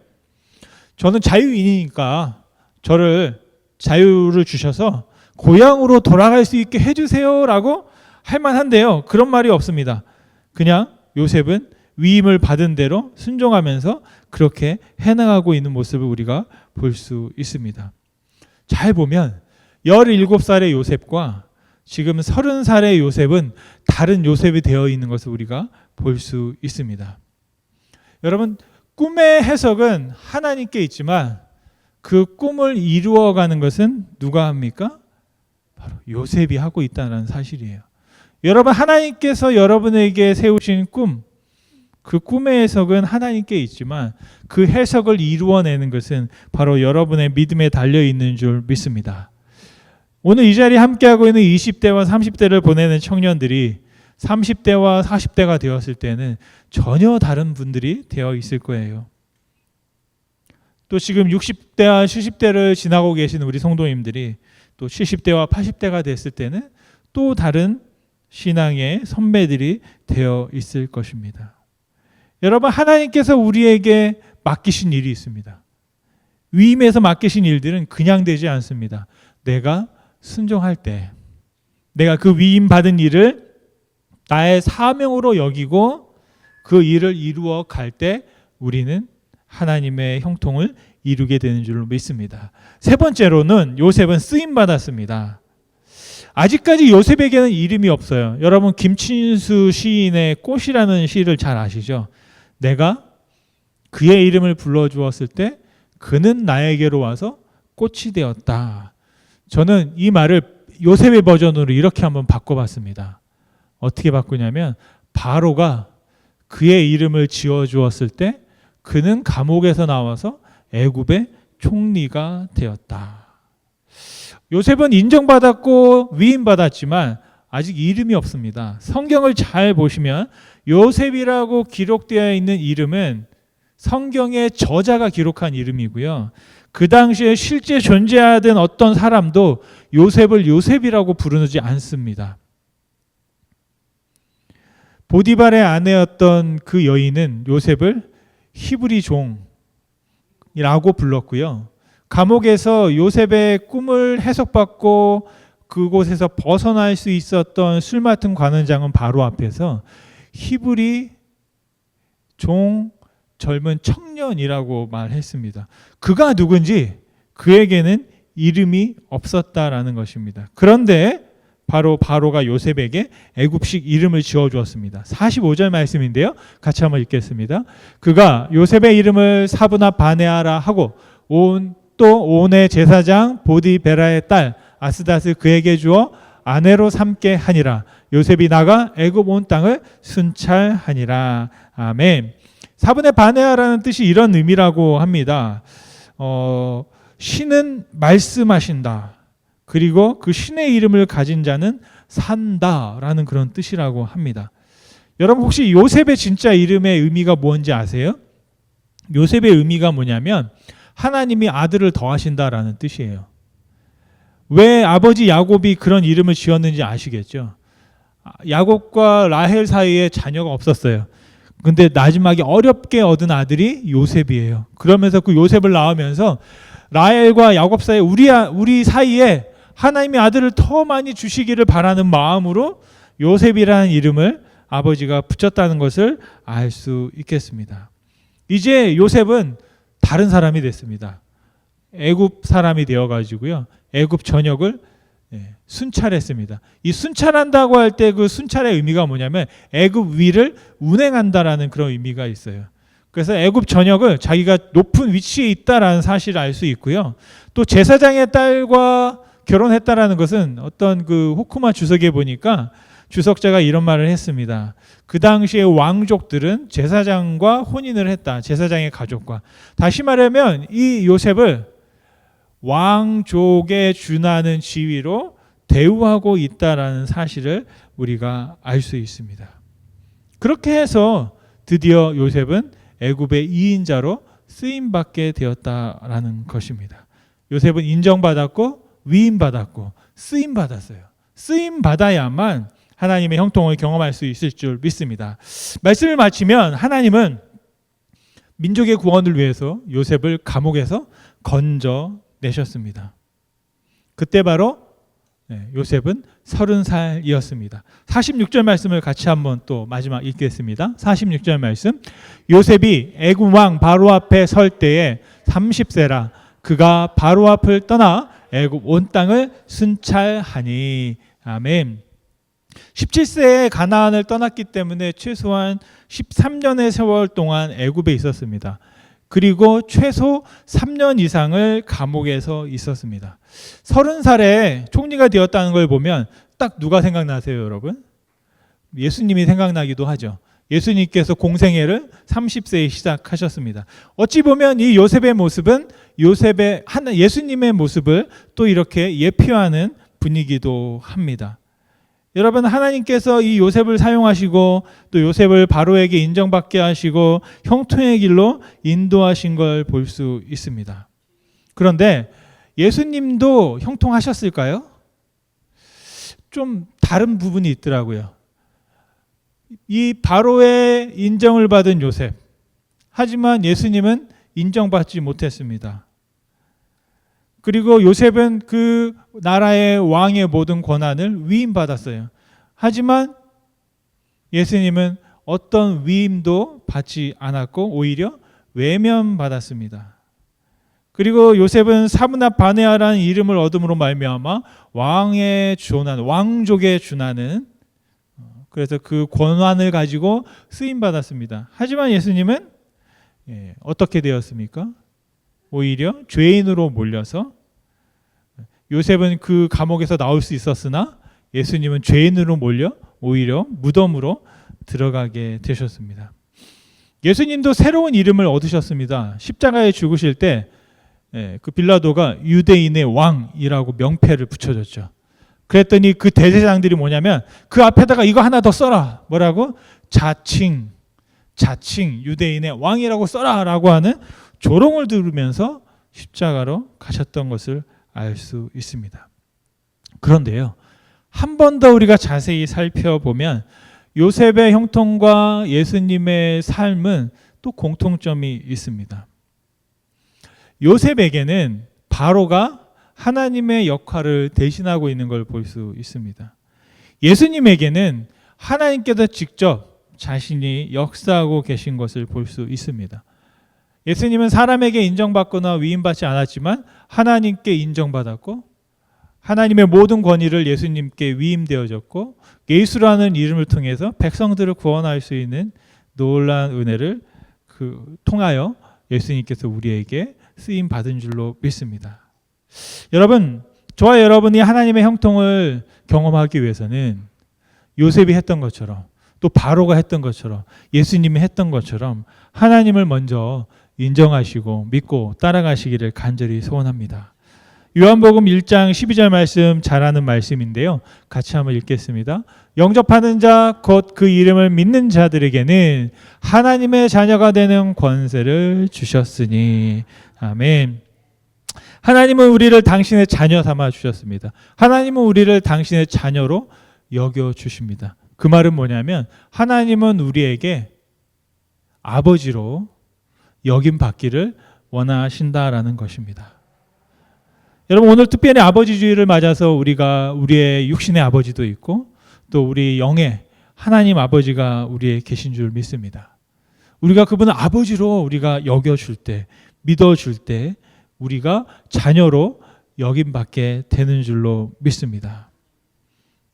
저는 자유인이니까 저를 자유를 주셔서 고향으로 돌아갈 수 있게 해주세요라고 할 만한데요. 그런 말이 없습니다. 그냥 요셉은 위임을 받은 대로 순종하면서 그렇게 해나가고 있는 모습을 우리가 볼 수 있습니다. 잘 보면 17살의 요셉과 지금 30살의 요셉은 다른 요셉이 되어 있는 것을 우리가 볼 수 있습니다. 여러분, 꿈의 해석은 하나님께 있지만 그 꿈을 이루어가는 것은 누가 합니까? 바로 요셉이 하고 있다는 사실이에요. 여러분, 하나님께서 여러분에게 세우신 꿈, 그 꿈의 해석은 하나님께 있지만 그 해석을 이루어내는 것은 바로 여러분의 믿음에 달려있는 줄 믿습니다. 오늘 이 자리에 함께하고 있는 20대와 30대를 보내는 청년들이 30대와 40대가 되었을 때는 전혀 다른 분들이 되어 있을 거예요. 또 지금 60대와 70대를 지나고 계신 우리 성도님들이 또 70대와 80대가 됐을 때는 또 다른 신앙의 선배들이 되어 있을 것입니다. 여러분, 하나님께서 우리에게 맡기신 일이 있습니다. 위임에서 맡기신 일들은 그냥 되지 않습니다. 내가 순종할 때, 내가 그 위임 받은 일을 나의 사명으로 여기고 그 일을 이루어 갈 때 우리는 하나님의 형통을 이루게 되는 줄로 믿습니다. 세 번째로는 요셉은 쓰임 받았습니다. 아직까지 요셉에게는 이름이 없어요. 여러분, 김친수 시인의 꽃이라는 시를 잘 아시죠? 내가 그의 이름을 불러주었을 때 그는 나에게로 와서 꽃이 되었다. 저는 이 말을 요셉의 버전으로 이렇게 한번 바꿔봤습니다. 어떻게 바꾸냐면 바로가 그의 이름을 지어주었을 때 그는 감옥에서 나와서 애굽의 총리가 되었다. 요셉은 인정받았고 위임받았지만 아직 이름이 없습니다. 성경을 잘 보시면 요셉이라고 기록되어 있는 이름은 성경의 저자가 기록한 이름이고요. 그 당시에 실제 존재하던 어떤 사람도 요셉을 요셉이라고 부르지 않습니다. 보디발의 아내였던 그 여인은 요셉을 히브리 종이라고 불렀고요. 감옥에서 요셉의 꿈을 해석받고 그곳에서 벗어날 수 있었던 술 맡은 관원장은 바로 앞에서 히브리 종 젊은 청년이라고 말했습니다. 그가 누군지 그에게는 이름이 없었다라는 것입니다. 그런데 바로가 요셉에게 애굽식 이름을 지어주었습니다. 45절 말씀인데요. 같이 한번 읽겠습니다. 그가 요셉의 이름을 사브나 바네아라 하고 또 온의 제사장 보디베라의 딸 아스닷을 그에게 주어 아내로 삼게 하니라. 요셉이 나가 애굽 온 땅을 순찰하니라. 아멘. 사분의 바네아라는 뜻이 이런 의미라고 합니다. 신은 말씀하신다. 그리고 그 신의 이름을 가진 자는 산다라는 그런 뜻이라고 합니다. 여러분, 혹시 요셉의 진짜 이름의 의미가 뭔지 아세요? 요셉의 의미가 뭐냐면 하나님이 아들을 더하신다라는 뜻이에요. 왜 아버지 야곱이 그런 이름을 지었는지 아시겠죠? 야곱과 라헬 사이에 자녀가 없었어요. 근데 마지막에 어렵게 얻은 아들이 요셉이에요. 그러면서 그 요셉을 낳으면서 라헬과 야곱 사이에 우리 사이에 하나님의 아들을 더 많이 주시기를 바라는 마음으로 요셉이라는 이름을 아버지가 붙였다는 것을 알 수 있겠습니다. 이제 요셉은 다른 사람이 됐습니다. 애굽 사람이 되어가지고요. 애굽 전역을 순찰했습니다. 이 순찰한다고 할 때 그 순찰의 의미가 뭐냐면 애굽 위를 운행한다라는 그런 의미가 있어요. 그래서 애굽 전역을 자기가 높은 위치에 있다라는 사실을 알 수 있고요. 또 제사장의 딸과 결혼했다라는 것은 어떤 그 호쿠마 주석에 보니까 주석자가 이런 말을 했습니다. 그 당시에 왕족들은 제사장과 혼인을 했다. 제사장의 가족과. 다시 말하면 이 요셉을 왕족에 준하는 지위로 대우하고 있다라는 사실을 우리가 알 수 있습니다. 그렇게 해서 드디어 요셉은 애굽의 2인자로 쓰임받게 되었다라는 것입니다. 요셉은 인정받았고 위임받았고 쓰임받았어요. 쓰임받아야만 하나님의 형통을 경험할 수 있을 줄 믿습니다. 말씀을 마치면 하나님은 민족의 구원을 위해서 요셉을 감옥에서 건져내셨습니다. 그때 바로 요셉은 30살이었습니다. 46절 말씀을 같이 한번 또 마지막 읽겠습니다. 46절 말씀. 요셉이 애굽 왕 바로 앞에 설 때에 30세라. 그가 바로 앞을 떠나 애굽 온 땅을 순찰하니. 아멘. 17세에 가나안을 떠났기 때문에 최소한 13년의 세월 동안 애굽에 있었습니다. 그리고 최소 3년 이상을 감옥에서 있었습니다. 30살에 총리가 되었다는 걸 보면 딱 누가 생각나세요, 여러분? 예수님이 생각나기도 하죠. 예수님께서 공생애를 30세에 시작하셨습니다. 어찌 보면 이 요셉의 모습은 예수님의 모습을 또 이렇게 예표하는 분이기도 합니다. 여러분, 하나님께서 이 요셉을 사용하시고 또 요셉을 바로에게 인정받게 하시고 형통의 길로 인도하신 걸 볼 수 있습니다. 그런데 예수님도 형통하셨을까요? 좀 다른 부분이 있더라고요. 이 바로의 인정을 받은 요셉, 하지만 예수님은 인정받지 못했습니다. 그리고 요셉은 그 나라의 왕의 모든 권한을 위임받았어요. 하지만 예수님은 어떤 위임도 받지 않았고 오히려 외면받았습니다. 그리고 요셉은 사브나 바네아라는 이름을 얻음으로 말미암아 왕의 준하는, 왕족에 준하는, 그래서 그 권한을 가지고 쓰임받았습니다. 하지만 예수님은 어떻게 되었습니까? 오히려 죄인으로 몰려서, 요셉은 그 감옥에서 나올 수 있었으나 예수님은 죄인으로 몰려 오히려 무덤으로 들어가게 되셨습니다. 예수님도 새로운 이름을 얻으셨습니다. 십자가에 죽으실 때 그 빌라도가 유대인의 왕이라고 명패를 붙여줬죠. 그랬더니 그 대제사장들이 뭐냐면 그 앞에다가 이거 하나 더 써라. 뭐라고? 자칭 유대인의 왕이라고 써라 라고 하는 조롱을 들으면서 십자가로 가셨던 것을 알 수 있습니다. 그런데요, 한 번 더 우리가 자세히 살펴보면 요셉의 형통과 예수님의 삶은 또 공통점이 있습니다. 요셉에게는 바로가 하나님의 역할을 대신하고 있는 걸 볼 수 있습니다. 예수님에게는 하나님께서 직접 자신이 역사하고 계신 것을 볼 수 있습니다. 예수님은 사람에게 인정받거나 위임받지 않았지만 하나님께 인정받았고 하나님의 모든 권위를 예수님께 위임되어졌고 예수라는 이름을 통해서 백성들을 구원할 수 있는 놀라운 은혜를 통하여 예수님께서 우리에게 쓰임 받은 줄로 믿습니다. 여러분, 저와 여러분이 하나님의 형통을 경험하기 위해서는 요셉이 했던 것처럼 또 바로가 했던 것처럼 예수님이 했던 것처럼 하나님을 먼저 인정하시고 믿고 따라가시기를 간절히 소원합니다. 요한복음 1장 12절 말씀 잘 아는 말씀인데요. 같이 한번 읽겠습니다. 영접하는 자 곧 그 이름을 믿는 자들에게는 하나님의 자녀가 되는 권세를 주셨으니. 아멘. 하나님은 우리를 당신의 자녀 삼아 주셨습니다. 하나님은 우리를 당신의 자녀로 여겨 주십니다. 그 말은 뭐냐면 하나님은 우리에게 아버지로 여김 받기를 원하신다라는 것입니다. 여러분, 오늘 특별히 아버지 주일을 맞아서 우리가 우리의 육신의 아버지도 있고 또 우리 영의 하나님 아버지가 우리에 계신 줄 믿습니다. 우리가 그분을 아버지로 우리가 여겨줄 때, 믿어줄 때 우리가 자녀로 여김받게 되는 줄로 믿습니다.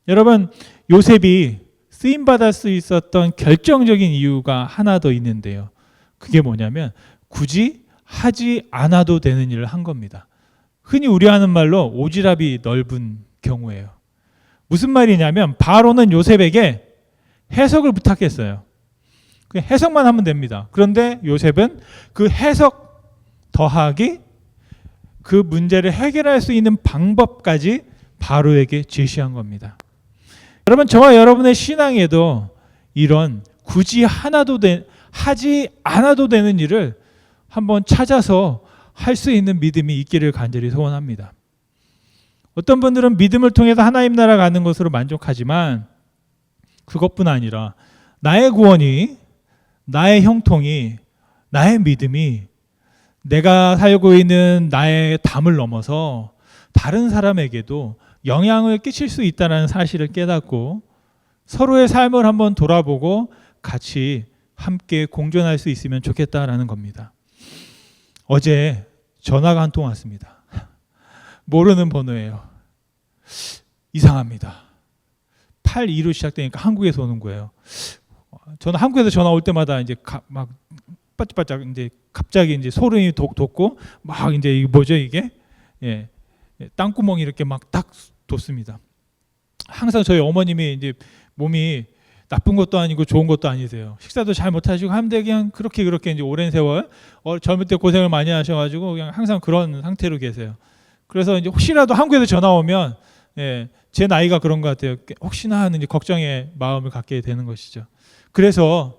여러분, 요셉이 쓰임받을 수 있었던 결정적인 이유가 하나 더 있는데요. 그게 뭐냐면 굳이 하지 않아도 되는 일을 한 겁니다. 흔히 우리 하는 말로 오지랖이 넓은 경우예요. 무슨 말이냐면 바로는 요셉에게 해석을 부탁했어요. 해석만 하면 됩니다. 그런데 요셉은 그 해석 더하기 그 문제를 해결할 수 있는 방법까지 바로에게 제시한 겁니다. 여러분, 저와 여러분의 신앙에도 이런 굳이 하지 않아도 되는 일을 한번 찾아서 할 수 있는 믿음이 있기를 간절히 소원합니다. 어떤 분들은 믿음을 통해서 하나님 나라 가는 것으로 만족하지만 그것뿐 아니라 나의 구원이, 나의 형통이, 나의 믿음이 내가 살고 있는 나의 담을 넘어서 다른 사람에게도 영향을 끼칠 수 있다는 사실을 깨닫고 서로의 삶을 한번 돌아보고 같이 함께 공존할 수 있으면 좋겠다라는 겁니다. 어제 전화가 한 통 왔습니다. 모르는 번호예요. 이상합니다. 82로 시작되니까 한국에서 오는 거예요. 저는 한국에서 전화 올 때마다 이제 막 바짝바짝 이제 갑자기 이제 소름이 돋고 막 이제 이게 뭐죠 이게? 예. 땅구멍이 이렇게 막 딱 돋습니다. 항상 저희 어머님이 이제 몸이 나쁜 것도 아니고 좋은 것도 아니세요. 식사도 잘 못하시고 하는데 그냥 그렇게 이제 오랜 세월 젊을 때 고생을 많이 하셔가지고 그냥 항상 그런 상태로 계세요. 그래서 이제 혹시라도 한국에서 전화 오면 제 나이가 그런 것 같아요. 혹시나 하는 이제 걱정의 마음을 갖게 되는 것이죠. 그래서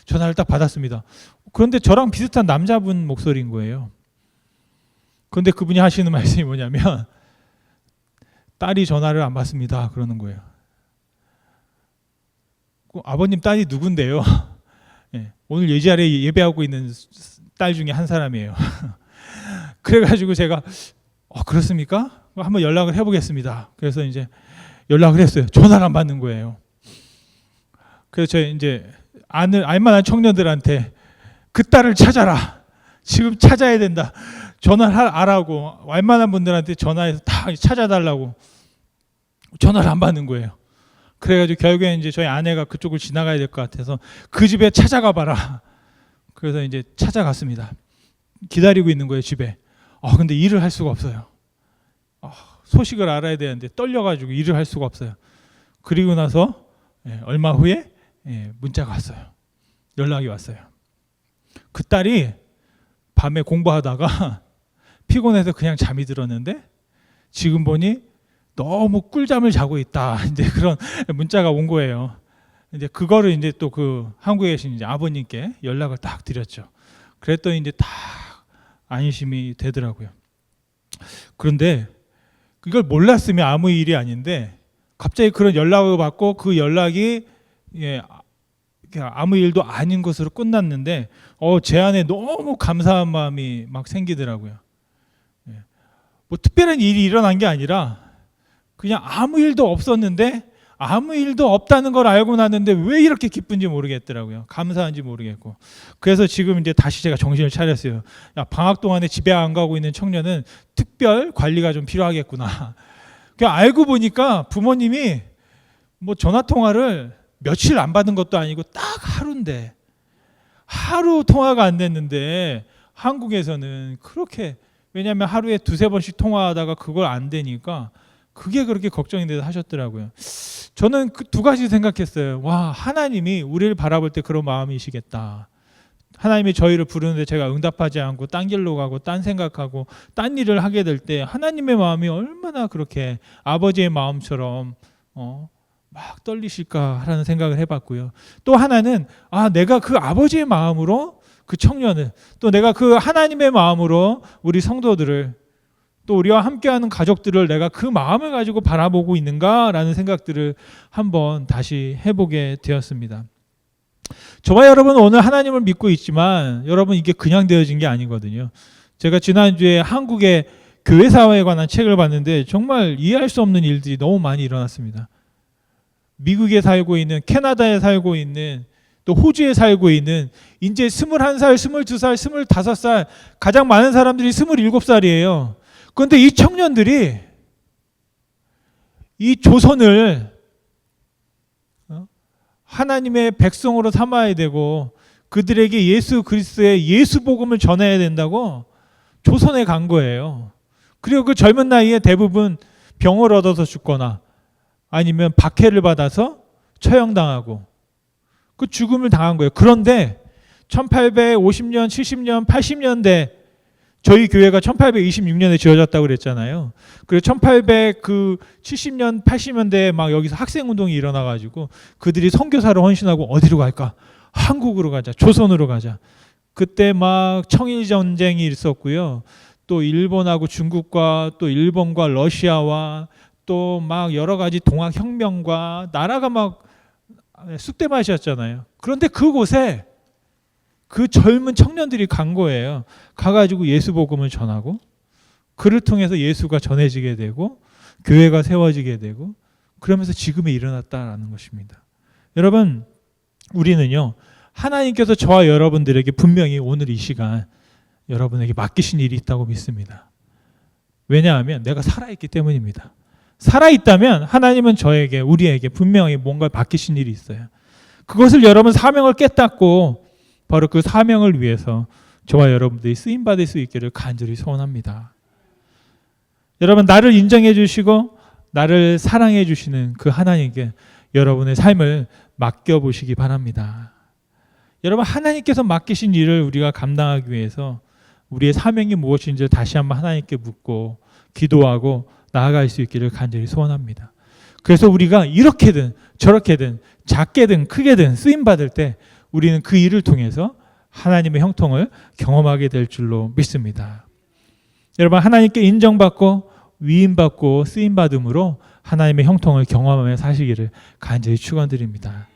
전화를 딱 받았습니다. 그런데 저랑 비슷한 남자분 목소리인 거예요. 그런데 그분이 하시는 말씀이 뭐냐면 딸이 전화를 안 받습니다. 그러는 거예요. 아버님 딸이 누군데요? 오늘 이 자리에 예배하고 있는 딸 중에 한 사람이에요. 그래가지고 제가 그렇습니까? 한번 연락을 해보겠습니다. 그래서 이제 연락을 했어요. 전화를 안 받는 거예요. 그래서 제가 이제 알만한 청년들한테 그 딸을 찾아라. 지금 찾아야 된다. 전화를 하라고 알만한 분들한테 전화해서 다 찾아달라고 전화를 안 받는 거예요. 그래가지고 결국에 이제 저희 아내가 그쪽을 지나가야 될 것 같아서 그 집에 찾아가 봐라. 그래서 이제 찾아갔습니다. 기다리고 있는 거예요, 집에. 근데 일을 할 수가 없어요. 소식을 알아야 되는데 떨려가지고 일을 할 수가 없어요. 그리고 나서 얼마 후에 문자가 왔어요. 연락이 왔어요. 그 딸이 밤에 공부하다가 피곤해서 그냥 잠이 들었는데 지금 보니 너무 꿀잠을 자고 있다. 이제 그런 문자가 온 거예요. 이제 그거를 이제 또 그 한국에 계신 이제 아버님께 연락을 딱 드렸죠. 그랬더니 이제 다 안심이 되더라고요. 그런데 그걸 몰랐으면 아무 일이 아닌데 갑자기 그런 연락을 받고 그 연락이 아무 일도 아닌 것으로 끝났는데 제 안에 너무 감사한 마음이 막 생기더라고요. 뭐 특별한 일이 일어난 게 아니라 그냥 아무 일도 없었는데 아무 일도 없다는 걸 알고 났는데 왜 이렇게 기쁜지 모르겠더라고요. 감사한지 모르겠고. 그래서 지금 이제 다시 제가 정신을 차렸어요. 방학 동안에 집에 안 가고 있는 청년은 특별 관리가 좀 필요하겠구나. 그냥 알고 보니까 부모님이 뭐 전화 통화를 며칠 안 받은 것도 아니고 딱 하루인데 하루 통화가 안 됐는데 한국에서는 그렇게 왜냐하면 하루에 두세 번씩 통화하다가 그걸 안 되니까 그게 그렇게 걱정이 돼서 하셨더라고요. 저는 그 두 가지 생각했어요. 와, 하나님이 우리를 바라볼 때 그런 마음이시겠다. 하나님이 저희를 부르는데 제가 응답하지 않고 딴 길로 가고 딴 생각하고 딴 일을 하게 될 때 하나님의 마음이 얼마나 그렇게 아버지의 마음처럼 막 떨리실까 하는 생각을 해봤고요. 또 하나는 내가 그 아버지의 마음으로 그 청년을 또 내가 그 하나님의 마음으로 우리 성도들을 또 우리와 함께하는 가족들을 내가 그 마음을 가지고 바라보고 있는가라는 생각들을 한번 다시 해보게 되었습니다. 저와 여러분은 오늘 하나님을 믿고 있지만 여러분 이게 그냥 되어진 게 아니거든요. 제가 지난주에 한국의 교회사회에 관한 책을 봤는데 정말 이해할 수 없는 일들이 너무 많이 일어났습니다. 미국에 살고 있는, 캐나다에 살고 있는, 또 호주에 살고 있는 이제 21살, 22살, 25살, 가장 많은 사람들이 27살이에요. 그런데 이 청년들이 이 조선을 하나님의 백성으로 삼아야 되고 그들에게 예수 그리스도의 예수 복음을 전해야 된다고 조선에 간 거예요. 그리고 그 젊은 나이에 대부분 병을 얻어서 죽거나 아니면 박해를 받아서 처형당하고 그 죽음을 당한 거예요. 그런데 1850년, 70년, 80년대 저희 교회가 1826년에 지어졌다고 그랬잖아요. 그래서 1870년, 80년대에 막 여기서 학생운동이 일어나가지고 그들이 선교사로 헌신하고 어디로 갈까? 한국으로 가자. 조선으로 가자. 그때 막 청일전쟁이 있었고요. 또 일본하고 중국과 또 일본과 러시아와 또 막 여러 가지 동학혁명과 나라가 막 쑥대밭이었잖아요. 그런데 그곳에 그 젊은 청년들이 간 거예요. 가가지고 예수 복음을 전하고 그를 통해서 예수가 전해지게 되고 교회가 세워지게 되고 그러면서 지금에 일어났다라는 것입니다. 여러분, 우리는요, 하나님께서 저와 여러분들에게 분명히 오늘 이 시간 여러분에게 맡기신 일이 있다고 믿습니다. 왜냐하면 내가 살아있기 때문입니다. 살아있다면 하나님은 저에게, 우리에게 분명히 뭔가 맡기신 일이 있어요. 그것을 여러분 사명을 깨닫고 바로 그 사명을 위해서 저와 여러분들이 쓰임받을 수 있기를 간절히 소원합니다. 여러분, 나를 인정해 주시고 나를 사랑해 주시는 그 하나님께 여러분의 삶을 맡겨보시기 바랍니다. 여러분, 하나님께서 맡기신 일을 우리가 감당하기 위해서 우리의 사명이 무엇인지 다시 한번 하나님께 묻고 기도하고 나아갈 수 있기를 간절히 소원합니다. 그래서 우리가 이렇게든 저렇게든 작게든 크게든 쓰임받을 때 우리는 그 일을 통해서 하나님의 형통을 경험하게 될 줄로 믿습니다. 여러분, 하나님께 인정받고 위임받고 쓰임받음으로 하나님의 형통을 경험하며 사시기를 간절히 축원드립니다.